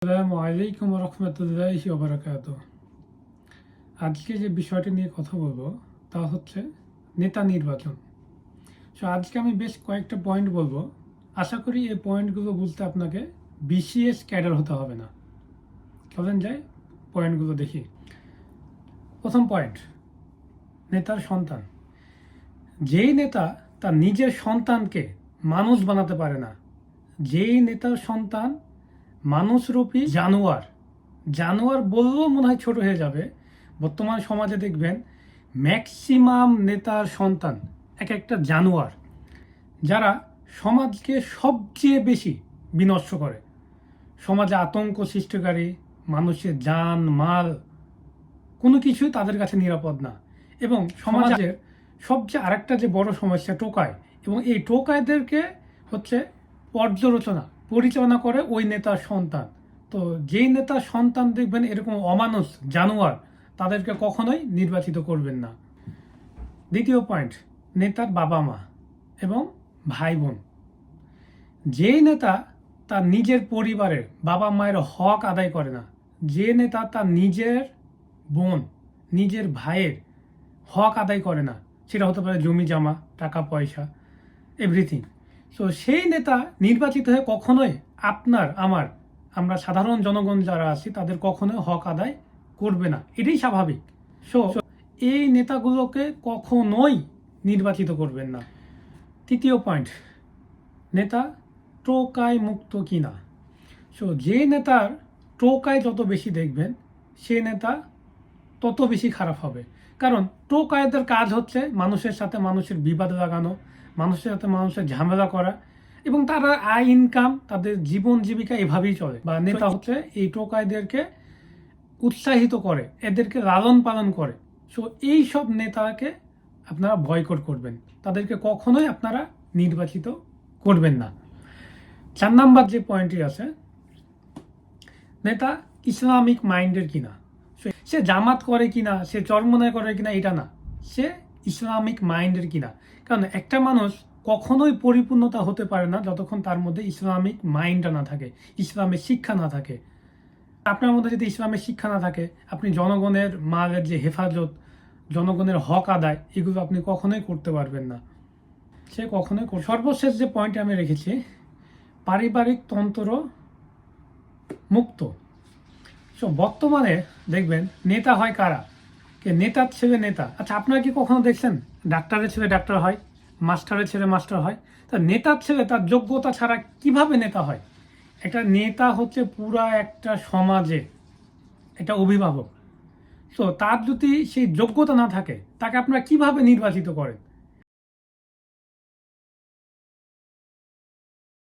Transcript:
আসসালামু আলাইকুম রহমতুল্লাহি ওয়া বারাকাতুহু। আজকে যে বিষয়টি নিয়ে কথা বলবো তা হচ্ছে নেতা নির্বাচন। আজকে আমি বেশ কয়েকটা পয়েন্ট বলবো। আশা করি এই পয়েন্টগুলো বুঝতে আপনাকে বিসিএস ক্যাডার হতে হবে না। চলেন যাই পয়েন্টগুলো দেখি। প্রথম পয়েন্ট, নেতার সন্তান। যেই নেতা তার নিজের সন্তানকে মানুষ বানাতে পারে না, যেই নেতার সন্তান মানুষরূপী জানোয়ার, জানোয়ার বললেও মনে হয় ছোট হয়ে যাবে। বর্তমান সমাজে দেখবেন ম্যাক্সিমাম নেতার সন্তান এক একটা জানোয়ার, যারা সমাজকে সবচেয়ে বেশি বিনষ্ট করে, সমাজে আতঙ্ক সৃষ্টিকারী, মানুষের জান মাল কোনো কিছুই তাদের কাছে নিরাপদ না। এবং সমাজের সবচেয়ে আরেকটা যে বড় সমস্যা টোকাই, এবং এই টোকাইদেরকে হচ্ছে পরিচালনা করে ওই নেতার সন্তান। তো যেই নেতার সন্তান দেখবেন এরকম অমানুষ জানোয়ার, তাদেরকে কখনোই নির্বাচিত করবেন না। দ্বিতীয় পয়েন্ট, নেতার বাবা মা এবং ভাই বোন। যেই নেতা তার নিজের পরিবারের বাবা মায়ের হক আদায় করে না, যে নেতা তার নিজের বোন নিজের ভাইয়ের হক আদায় করে না, সেটা হতে পারে জমি জমা, টাকা পয়সা, এভরিথিং। সো সেই নেতা নির্বাচিত হয়ে কখনোই আমরা সাধারণ জনগণ যারা আছি তাদের কখনোই হক আদায় করবে না, এটাই স্বাভাবিক। সো এই নেতাগুলোকে কখনোই নির্বাচিত করবেন না। তৃতীয় পয়েন্ট, নেতা টোকাই মুক্ত কিনা। যে নেতার টোকায় যত বেশি দেখবেন সে নেতা তত বেশি খারাপ হবে। কারণ টোকাইদের কাজ হচ্ছে মানুষের সাথে মানুষের বিবাদ লাগানো, মানুষের সাথে মানুষের ঝামেলা করা, এবং তারা আয় ইনকাম, তাদের জীবন জীবিকা এভাবেই চলে। বা নেতা হচ্ছে এই টোকাইদেরকে উৎসাহিত করে, এদেরকে লালন পালন করে। এই সব নেতাকে আপনারা বয়কট করবেন, তাদেরকে কখনোই আপনারা নির্বাচিত করবেন না। 4 নাম্বার যে পয়েন্টটি আছে, নেতা ইসলামিক মাইন্ডের কিনা। সে জামাত করে কিনা, সে চরমনায় করে কিনা এটা না, সে ইসলামিক মাইন্ডের কিনা। কারণ একটা মানুষ কখনোই পরিপূর্ণতা হতে পারে না যতক্ষণ তার মধ্যে ইসলামিক মাইন্ডটা না থাকে, ইসলামের শিক্ষা না থাকে। আপনার মধ্যে যদি ইসলামের শিক্ষা না থাকে, আপনি জনগণের মালের যে হেফাজত, জনগণের হক আদায়, এগুলো আপনি কখনোই করতে পারবেন না। সে কখনোই। সর্বশেষ যে পয়েন্ট আমি রেখেছি, পারিবারিক তন্ত্র মুক্ত। বর্তমানে দেখবেন নেতা হয় কারা, কে নেতার ছেলে নেতা। আচ্ছা, আপনারা কি কখনো দেখছেন ডাক্তারের ছেলে ডাক্তার হয়, মাস্টারের ছেলে মাস্টার হয়? তা নেতার ছেলে তার যোগ্যতা ছাড়া কিভাবে নেতা হয়? একটা নেতা হচ্ছে পুরা একটা সমাজে একটা অভিভাবক। তার যদি সেই যোগ্যতা না থাকে, তাকে আপনারা কিভাবে নির্বাচিত করেন?